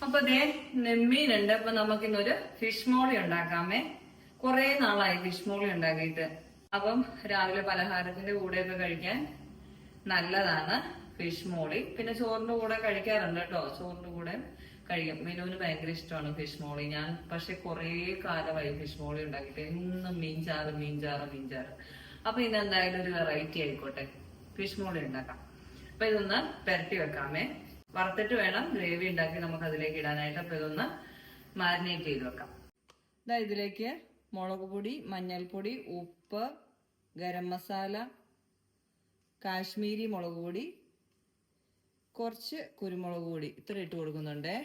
അപ്പൊ ദേ നെമ്മീനുണ്ട്. അപ്പൊ നമുക്കിന്നൊരു ഫിഷ് മോളി ഉണ്ടാക്കാമേ. കുറെ നാളായി ഫിഷ് മോളി ഉണ്ടാക്കിയിട്ട്. അപ്പം രാവിലെ പലഹാരത്തിന്റെ കൂടെയൊക്കെ കഴിക്കാൻ നല്ലതാണ് ഫിഷ് മോളി. പിന്നെ ചോറിന്റെ കൂടെ കഴിക്കാറുണ്ട് കേട്ടോ. ചോറിന്റെ കൂടെ കഴിക്കും. മെനുവിന് ഭയങ്കര ഇഷ്ടമാണ് ഫിഷ് മോളി. ഞാൻ പക്ഷെ കുറെ കാലമായി ഫിഷ് മോളി ഉണ്ടാക്കിയിട്ട്. എന്നും മീൻചാറ് മീൻചാറ് മീൻചാറ്. അപ്പൊ ഇന്ന് എന്തായാലും ഒരു വെറൈറ്റി ആയിക്കോട്ടെ, ഫിഷ് മോളി ഉണ്ടാക്കാം. അപ്പൊ ഇതൊന്ന് പെരട്ടി വെക്കാമേ. വറുത്തിട്ട് വേണം ഗ്രേവി ഉണ്ടാക്കി നമുക്ക് അതിലേക്ക് ഇടാനായിട്ട്. അപ്പൊ ഇതൊന്ന് മാരിനേറ്റ് ചെയ്ത് വെക്കാം. ഇതാ ഇതിലേക്ക് മുളക് പൊടി, മഞ്ഞൾപ്പൊടി, ഉപ്പ്, ഗരം മസാല, കാശ്മീരി മുളക് പൊടി, കുറച്ച് കുരുമുളക് പൊടി ഇത്ര ഇട്ട് കൊടുക്കുന്നുണ്ടേ.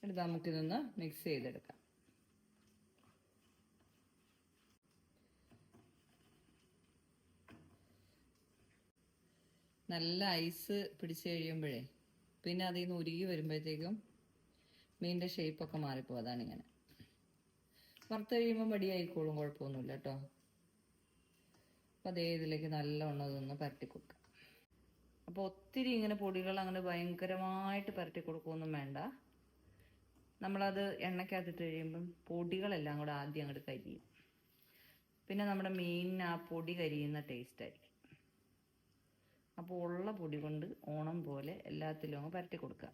എന്നിട്ട് നമുക്കിതൊന്ന് മിക്സ് ചെയ്തെടുക്കാം. നല്ല ഐസ് പിടിച്ചു കഴിയുമ്പോഴേ പിന്നെ അതിൽ നിന്ന് ഉരുകി വരുമ്പോഴത്തേക്കും മീനിൻ്റെ ഷേപ്പൊക്കെ മാറിപ്പോ. അതാണ് ഇങ്ങനെ വറുത്ത് കഴിയുമ്പോൾ മടിയായിക്കോളും, കുഴപ്പമൊന്നുമില്ല കേട്ടോ. അപ്പം അതേ ഇതിലേക്ക് നല്ലവണ്ണം അതൊന്ന് പരട്ടി കൊടുക്കാം. അപ്പോൾ ഒത്തിരി ഇങ്ങനെ പൊടികൾ അങ്ങനെ ഭയങ്കരമായിട്ട് പരട്ടി കൊടുക്കുകയൊന്നും വേണ്ട. നമ്മളത് എണ്ണയ്ക്കകത്തിട്ട് കഴിയുമ്പം പൊടികളെല്ലാം കൂടെ ആദ്യം അങ്ങോട്ട് കരിയും. പിന്നെ നമ്മുടെ മീനിന് ആ പൊടി കരിയുന്ന ടേസ്റ്റ് ആയിരിക്കും. അപ്പോൾ ഉള്ള പൊടി കൊണ്ട് ഓണം പോലെ എല്ലാത്തിലും അങ്ങ് പരട്ടി കൊടുക്കുക.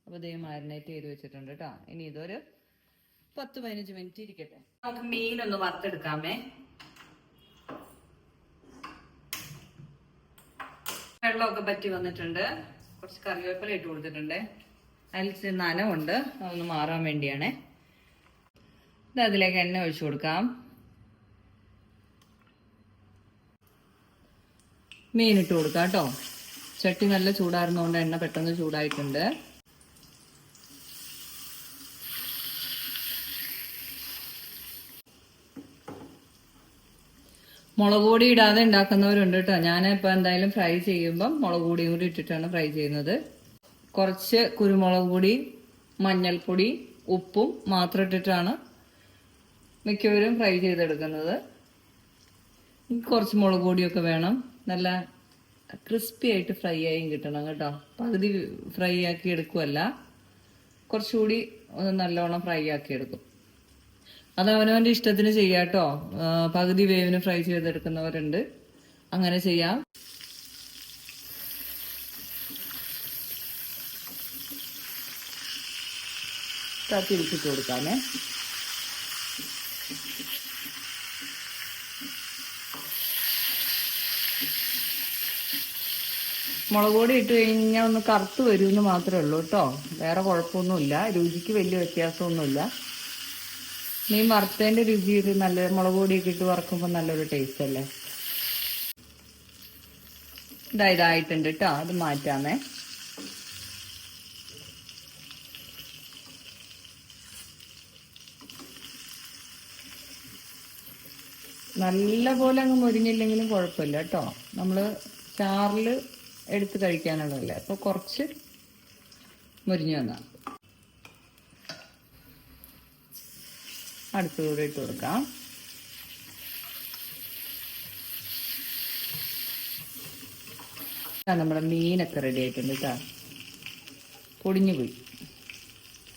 അപ്പോൾ ഇതേ മാരിനേറ്റ് ചെയ്ത് വെച്ചിട്ടുണ്ട് കേട്ടോ. ഇനി ഇതൊരു 10-15 മിനിറ്റ് ഇരിക്കട്ടെ. നമുക്ക് മീനൊന്ന് വറുത്തെടുക്കാമേ. വെള്ളമൊക്കെ പറ്റി വന്നിട്ടുണ്ട്. കുറച്ച് കറിവേപ്പില ഇട്ട് കൊടുത്തിട്ടുണ്ട്. അതിൽ നനവുണ്ട്, അതൊന്ന് മാറാൻ വേണ്ടിയാണേ. ഇത് അതിലേക്ക് എണ്ണ ഒഴിച്ചു കൊടുക്കാം. മീനിട്ട് കൊടുക്കാം കേട്ടോ. ചട്ടി നല്ല ചൂടായിരുന്നതുകൊണ്ട് എണ്ണ പെട്ടെന്ന് ചൂടായിട്ടുണ്ട്. മുളക് പൊടി ഇടാതെ ഉണ്ടാക്കുന്നവരുണ്ട് കേട്ടോ. ഞാനിപ്പോൾ എന്തായാലും ഫ്രൈ ചെയ്യുമ്പം മുളക് പൊടിയും കൂടി ഇട്ടിട്ടാണ് ഫ്രൈ ചെയ്യുന്നത്. കുറച്ച് കുരുമുളക് പൊടി, മഞ്ഞൾപ്പൊടി, ഉപ്പും മാത്രം ഇട്ടിട്ടാണ് മിക്കവരും ഫ്രൈ ചെയ്തെടുക്കുന്നത്. കുറച്ച് മുളക് പൊടിയൊക്കെ വേണം. നല്ല ക്രിസ്പി ആയിട്ട് ഫ്രൈ ആയും കിട്ടണം കേട്ടോ. പകുതി ഫ്രൈ ആക്കി എടുക്കുമല്ല, കുറച്ചുകൂടി ഒന്ന് നല്ലോണം ഫ്രൈ ആക്കി എടുക്കും. അത് അവനവൻ്റെ ഇഷ്ടത്തിന് ചെയ്യാം കേട്ടോ. പകുതി വേവിന് ഫ്രൈ ചെയ്തെടുക്കുന്നവരുണ്ട്, അങ്ങനെ ചെയ്യാം. തിരിച്ചിട്ട് കൊടുക്കാമേ. മുളക് പൊടി ഇട്ട് കഴിഞ്ഞാൽ ഒന്ന് കറുത്ത് വരുമെന്ന് മാത്രമേ ഉള്ളൂ കേട്ടോ. വേറെ കുഴപ്പമൊന്നുമില്ല. രുചിക്ക് വലിയ വ്യത്യാസമൊന്നുമില്ല. മീൻ വറുത്തതിൻ്റെ രുചി ഇത് നല്ല മുളക് പൊടിയൊക്കെ ഇട്ട് വറുക്കുമ്പോൾ നല്ലൊരു ടേസ്റ്റ് അല്ലേ. ഇതായിട്ടുണ്ട് കേട്ടോ. അത് മാറ്റാമേ. നല്ല പോലെ അങ്ങ് മുരിഞ്ഞില്ലെങ്കിലും കുഴപ്പമില്ല കേട്ടോ. നമ്മൾ ചാറിൽ എടുത്ത് കഴിക്കാനുള്ളതല്ലേ. അപ്പോൾ കുറച്ച് മുരിഞ്ഞു വന്നാൽ അടുത്തുകൂടെ ഇട്ട് കൊടുക്കാം. നമ്മുടെ മീനൊക്കെ റെഡി ആയിട്ടുണ്ട് കേട്ടോ. പൊടിഞ്ഞു പോയി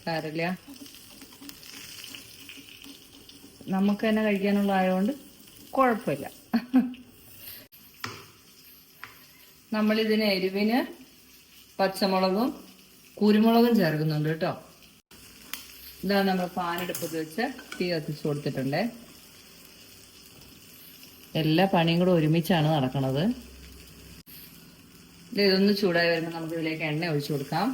സാരമില്ല, നമുക്ക് തന്നെ കഴിക്കാനുള്ളതായതുകൊണ്ട് കുഴപ്പമില്ല. നമ്മളിതിന് എരിവിന് പച്ചമുളകും കുരുമുളകും ചേർക്കുന്നുണ്ട് കേട്ടോ. ഇതാ നമ്മൾ പാനെടുപ്പത്ത് വെച്ച് തീ കത്തിച്ച് കൊടുത്തിട്ടുണ്ട്. എല്ലാ പണിയും കൂടെ ഒരുമിച്ചാണ് നടക്കുന്നത്. ഇതൊന്ന് ചൂടായി വരുമ്പോൾ നമുക്ക് ഇതിലേക്ക് എണ്ണ ഒഴിച്ചു കൊടുക്കാം.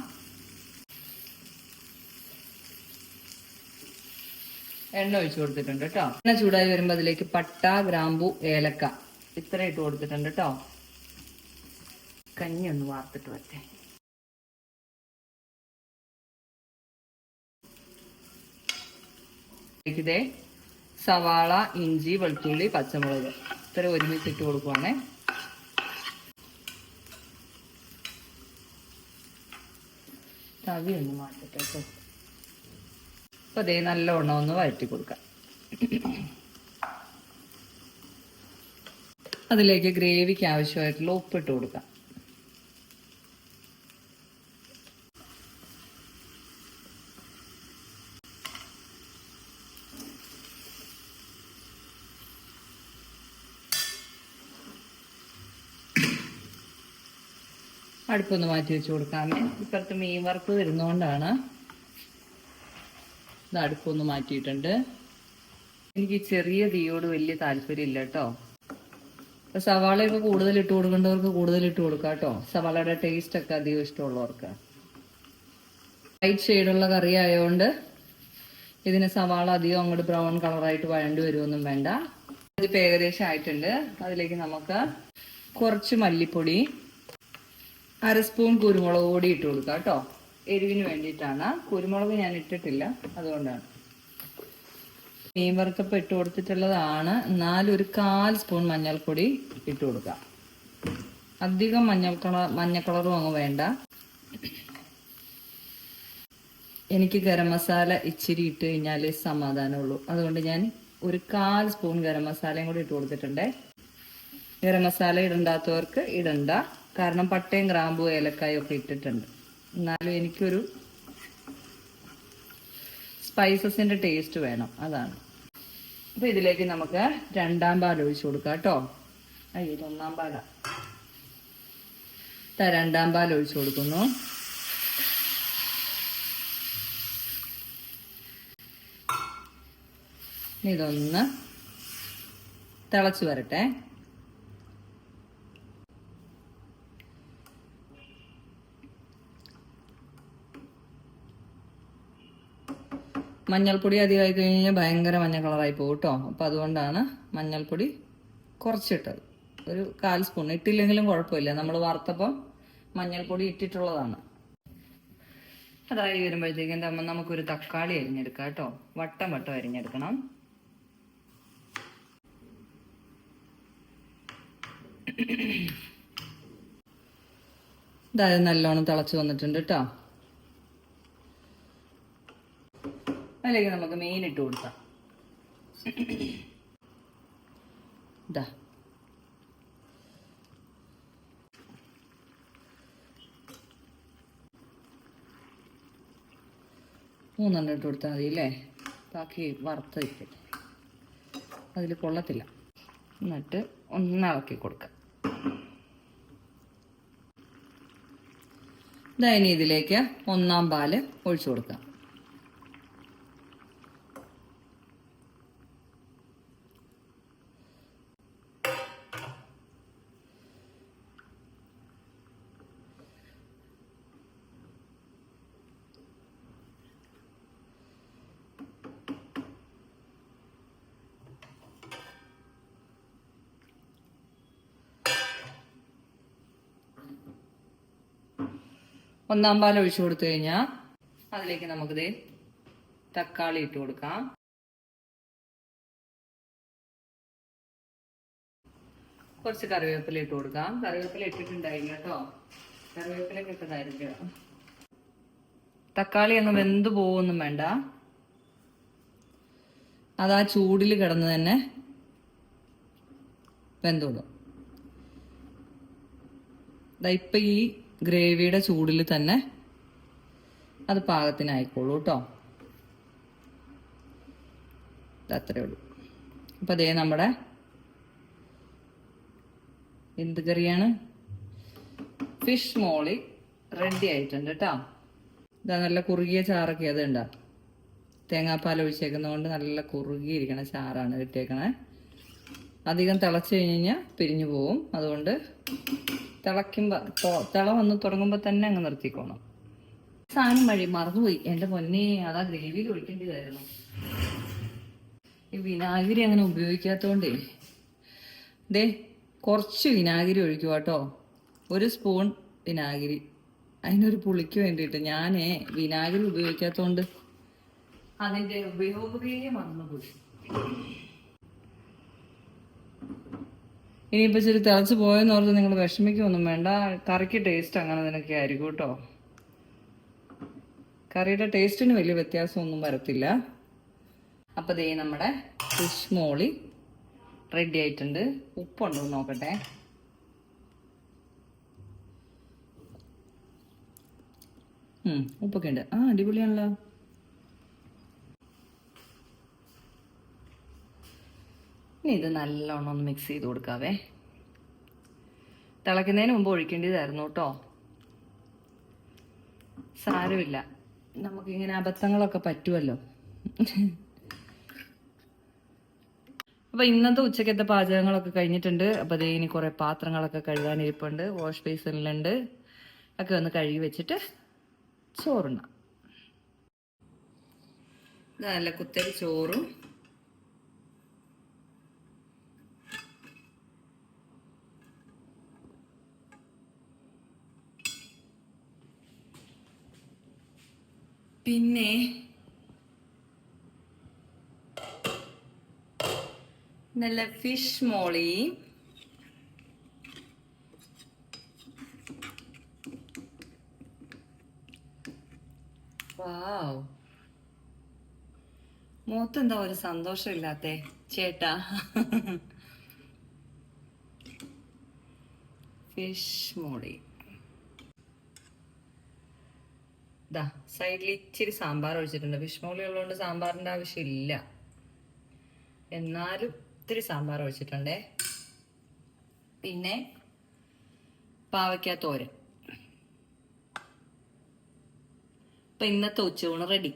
എണ്ണ ഒഴിച്ചു കൊടുത്തിട്ടുണ്ട് കേട്ടോ. എണ്ണ ചൂടായി വരുമ്പോൾ അതിലേക്ക് പട്ട, ഗ്രാമ്പു, ഏലക്ക ഇത്ര ഇട്ട് കൊടുത്തിട്ടുണ്ട് കേട്ടോ. കഞ്ഞി ഒന്ന് വാർത്തിട്ട് വരട്ടെ. ഇതേ സവാള, ഇഞ്ചി, വെളുത്തുള്ളി, പച്ചമുളക് ഇത്ര ഒരുമിച്ചിട്ട് കൊടുക്കുവാണേ. തവി ഒന്ന് മാറ്റട്ടെ കേട്ടോ. അപ്പൊ അതേ നല്ലവണ്ണം ഒന്ന് വഴറ്റി കൊടുക്കാം. അതിലേക്ക് ഗ്രേവിക്ക് ആവശ്യമായിട്ടുള്ള ഉപ്പിട്ട് കൊടുക്കാം. അടുപ്പൊന്ന് മാറ്റി വെച്ച് കൊടുക്കാമേ. ഇപ്പുറത്ത് മീൻ വറുത്ത് വരുന്നോണ്ടാണ് ഇത് അടുപ്പൊന്ന് മാറ്റിയിട്ടുണ്ട്. എനിക്ക് ചെറിയ തീയോട് വലിയ താല്പര്യം ഇല്ല കേട്ടോ. സവാളയൊക്കെ കൂടുതൽ ഇട്ട് കൊടുക്കേണ്ടവർക്ക് കൂടുതൽ ഇട്ട് കൊടുക്കാം കേട്ടോ. സവാളയുടെ ടേസ്റ്റ് ഒക്കെ അധികം ഇഷ്ടമുള്ളവർക്ക്. വൈറ്റ് ഷെയ്ഡുള്ള കറി ആയതുകൊണ്ട് ഇതിന് സവാള അധികം അങ്ങോട്ട് ബ്രൗൺ കളറായിട്ട് വഴണ്ടി വരുമൊന്നും വേണ്ട. ഇതിപ്പോൾ ഏകദേശം ആയിട്ടുണ്ട്. അതിലേക്ക് നമുക്ക് കുറച്ച് മല്ലിപ്പൊടി, 1/2 സ്പൂൺ കുരുമുളക് പൊടി ഇട്ട് കൊടുക്കാം കേട്ടോ. എരിവിന് വേണ്ടിയിട്ടാണ്. കുരുമുളക് ഞാൻ ഇട്ടിട്ടില്ല, അതുകൊണ്ടാണ്. മീൻ വറുത്തപ്പം ഇട്ട് കൊടുത്തിട്ടുള്ളതാണ്. എന്നാലും ഒരു 1/4 സ്പൂൺ മഞ്ഞൾപ്പൊടി ഇട്ട് കൊടുക്കാം. അധികം മഞ്ഞ കളറും അങ്ങ് വേണ്ട. എനിക്ക് ഗരം മസാല ഇച്ചിരി ഇട്ട് കഴിഞ്ഞാലേ സമാധാനമുള്ളൂ. അതുകൊണ്ട് ഞാൻ ഒരു 1/4 സ്പൂൺ ഗരം മസാലയും കൂടി ഇട്ട് കൊടുത്തിട്ടുണ്ട്. ഗരം മസാല ഇടണ്ടാത്തവർക്ക് ഇടണ്ട, കാരണം പട്ടയും ഗ്രാമ്പും ഏലക്കായും ഒക്കെ ഇട്ടിട്ടുണ്ട്. എന്നാലും എനിക്കൊരു സ്പൈസസിന്റെ ടേസ്റ്റ് വേണം, അതാണ്. അപ്പൊ ഇതിലേക്ക് നമുക്ക് 2ാം പാൽ ഒഴിച്ചു കൊടുക്കാം കേട്ടോ. അയ്യോ, 1ാം പാലാ. 2ാം പാൽ ഒഴിച്ചു കൊടുക്കുന്നു. ഇതൊന്ന് തിളച്ചു വരട്ടെ. മഞ്ഞൾപ്പൊടി അധികമായി കഴിഞ്ഞാൽ ഭയങ്കര മഞ്ഞ കളറായി പോകും കേട്ടോ. അപ്പം അതുകൊണ്ടാണ് മഞ്ഞൾപ്പൊടി കുറച്ചിട്ടത്. ഒരു 1/4 സ്പൂൺ ഇട്ടില്ലെങ്കിലും കുഴപ്പമില്ല, നമ്മൾ വറുത്തപ്പം മഞ്ഞൾപ്പൊടി ഇട്ടിട്ടുള്ളതാണ്. അതായി വരുമ്പോഴത്തേക്കും എന്താ, നമുക്കൊരു തക്കാളി അരിഞ്ഞെടുക്കാം കേട്ടോ. വട്ടം വട്ടം അരിഞ്ഞെടുക്കണം. ഇതായത് നല്ലോണം തിളച്ച് വന്നിട്ടുണ്ട് കേട്ടോ. അതിലേക്ക് നമുക്ക് മീൻ ഇട്ട് കൊടുക്കാം. ഇതാ മൂന്നെണ്ണം ഇട്ട് കൊടുത്താൽ മതി അല്ലേ. ബാക്കി വറുത്ത് വയ്ക്കട്ടെ, അതിൽ കൊള്ളത്തില്ല. എന്നിട്ട് ഒന്നിളക്കി കൊടുക്കാം. ഇനി ഇതിലേക്ക് 1ാം പാല് ഒഴിച്ചു കൊടുക്കാം. ഒന്നാം പാൽ ഒഴിച്ചു കൊടുത്തു കഴിഞ്ഞാൽ അതിലേക്ക് നമുക്കിത് തക്കാളി ഇട്ട് കൊടുക്കാം. കുറച്ച് കറിവേപ്പില ഇട്ട് കൊടുക്കാം. കറിവേപ്പില ഇട്ടിട്ടുണ്ടായില്ല കേട്ടോ, കറിവേപ്പില ഇട്ടതായിരിക്കും. തക്കാളി അങ്ങ് വെന്ത് പോവൊന്നും വേണ്ട, അതാ ചൂടിൽ കിടന്ന് തന്നെ വെന്തോളും. ഇപ്പൊ ഈ ഗ്രേവിയുടെ ചൂടിൽ തന്നെ അത് പാകത്തിനായിക്കോളൂ കേട്ടോ. അത്രേ ഉള്ളൂ. അപ്പം അതേ നമ്മുടെ എന്ത് കറിയാണ്, ഫിഷ് മോളി റെഡി ആയിട്ടുണ്ട് കേട്ടോ. ഇതാ നല്ല കുറുകിയ ചാറൊക്കെ അത് ഉണ്ടാ, തേങ്ങാപ്പാൽ ഒഴിച്ചേക്കുന്നതുകൊണ്ട് നല്ല കുറുകിയിരിക്കണ ചാറാണ് കിട്ടിയേക്കണേ. അധികം തിളച്ച് കഴിഞ്ഞ് കഴിഞ്ഞാൽ പിരിഞ്ഞു പോവും. അതുകൊണ്ട് തിള വന്ന് തുടങ്ങുമ്പോൾ തന്നെ അങ്ങ് നിർത്തിക്കോണം. സാധനം മറന്നുപോയി എൻ്റെ പൊന്നെ, അതാ ഗ്രേവിയിൽ ഒഴിക്കേണ്ടതായിരുന്നു. ഈ വിനാഗിരി അങ്ങനെ ഉപയോഗിക്കാത്തതുകൊണ്ടേ കുറച്ച് വിനാഗിരി ഒഴിക്കുക കേട്ടോ. 1 സ്പൂൺ വിനാഗിരി, അതിനൊരു പുളിക്ക് വേണ്ടിയിട്ട്. ഞാനേ വിനാഗിരി ഉപയോഗിക്കാത്തതുകൊണ്ട് അതിൻ്റെ ഉപയോഗമേ മറന്നുപോയി. ഇനിയിപ്പോൾ ഇച്ചിരി തിളച്ച് പോയെന്ന് ഓർത്ത് നിങ്ങൾ വിഷമിക്കൊന്നും വേണ്ട. കറിക്ക് ടേസ്റ്റ് അങ്ങനെ നിനക്ക് ആയിരിക്കും കേട്ടോ. കറിയുടെ ടേസ്റ്റിന് വലിയ വ്യത്യാസമൊന്നും വരത്തില്ല. അപ്പോൾ ദേ നമ്മുടെ ഫിഷ് മോളി റെഡി ആയിട്ടുണ്ട്. ഉപ്പുണ്ടോ നോക്കട്ടെ. ഉപ്പൊക്കെ ഉണ്ട്. അടിപൊളിയാണല്ലോ. ഇനി ഇത് നല്ലോണം ഒന്ന് മിക്സ് ചെയ്ത് കൊടുക്കാവേ. തിളയ്ക്കുന്നതിന് മുമ്പ് ഒഴിക്കേണ്ടതായിരുന്നു കേട്ടോ. സാരമില്ല, നമുക്കിങ്ങനെ അബദ്ധങ്ങളൊക്കെ പറ്റുമല്ലോ. അപ്പൊ ഇന്നത്തെ ഉച്ചക്കത്തെ പാചകങ്ങളൊക്കെ കഴിഞ്ഞിട്ടുണ്ട്. അപ്പൊ അതേ ഇനി കുറെ പാത്രങ്ങളൊക്കെ കഴുകാനിരിപ്പുണ്ട്, വാഷ് ബേസിനിലുണ്ട്. ഒക്കെ ഒന്ന് കഴുകി വെച്ചിട്ട് ചോറുണ്ണാം. നല്ല കുത്തരി ചോറും പിന്നെ നല്ല ഫിഷ് മോളി, വാവ്. മുഖത്തെന്താ ഒരു സന്തോഷമില്ലാത്തേ ചേട്ടാ? ഫിഷ് മോളി. ഇതാ സൈഡിൽ ഇച്ചിരി സാമ്പാർ ഒഴിച്ചിട്ടുണ്ട്. ഫിഷ് മോളി ഉള്ളതുകൊണ്ട് സാമ്പാറിന്റെ ആവശ്യമില്ല, എന്നാലും ഇത്തിരി സാമ്പാർ ഒഴിച്ചിട്ടുണ്ടേ. പിന്നെ പാവയ്ക്ക തോരൻ. അപ്പൊ ഇന്നത്തെ ഉച്ചയൂണ് റെഡി.